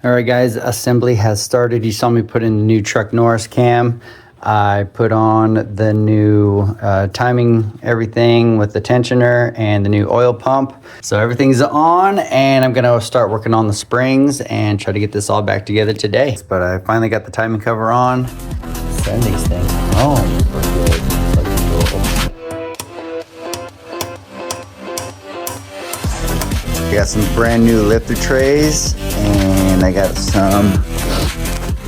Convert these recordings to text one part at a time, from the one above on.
All right, guys, assembly has started. You saw me put in the new TRUCK NORRIS cam. I put on the new timing everything with the tensioner and the new oil pump. So everything's on, and I'm gonna start working on the springs and try to get this all back together today. But I finally got the timing cover on. Send these things home for good. I got some brand new lifter trays, and I got some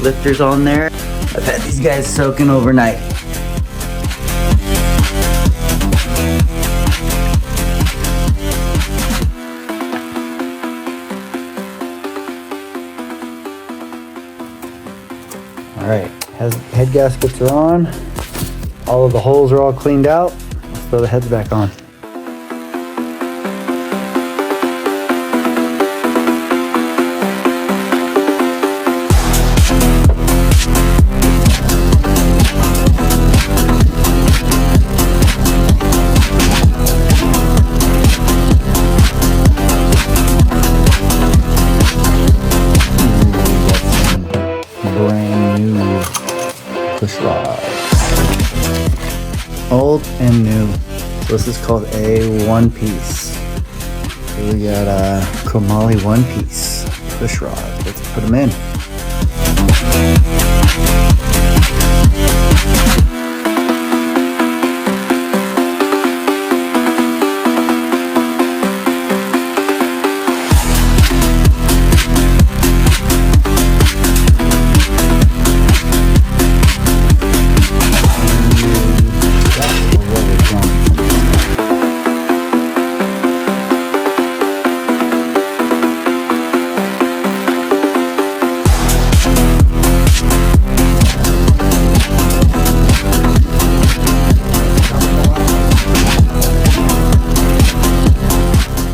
lifters on there. I've had these guys soaking overnight. All right, head gaskets are on. All of the holes are all cleaned out. Let's throw the heads back on. Brand new push rod, old and new. So this is called a one piece. So we got a Chromoly one piece push rod. Let's put them in.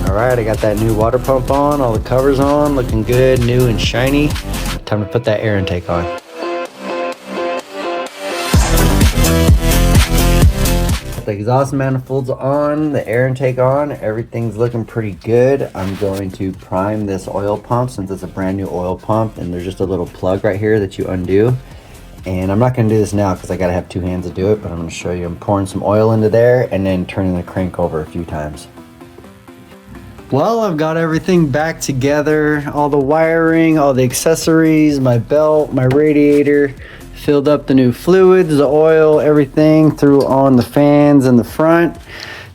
Alright, I got that new water pump on, all the covers on, looking good, new and shiny. Time to put that air intake on. The exhaust manifold's on, the air intake on, everything's looking pretty good. I'm going to prime this oil pump since it's a brand new oil pump, and there's just a little plug right here that you undo. And I'm not going to do this now because I got to have two hands to do it, but I'm going to show you. I'm pouring some oil into there and then turning the crank over a few times. Well, I've got everything back together, all the wiring, all the accessories, my belt, my radiator, filled up the new fluids, the oil, everything, threw on the fans in the front.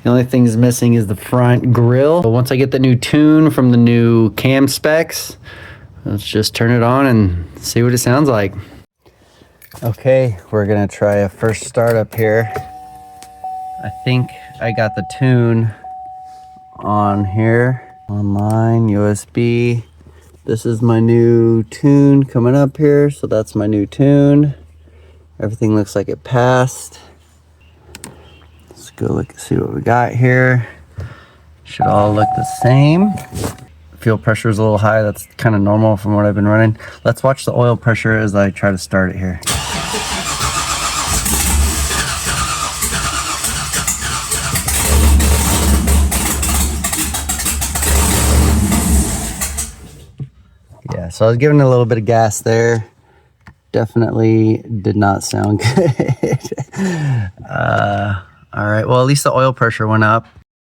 The only thing that's missing is the front grille. But once I get the new tune from the new cam specs, let's just turn it on and see what it sounds like. Okay, we're gonna try a first startup here. I think I got the tune on here, online, USB. This is my new tune coming up here, so that's my new tune. Everything looks like it passed. Let's go look and see what we got here. Should all look the same. Fuel pressure is a little high, that's kind of normal from what I've been running. Let's watch the oil pressure as I try to start it here. Yeah, so I was giving it a little bit of gas there. Definitely did not sound good. All right, well, at least the oil pressure went up.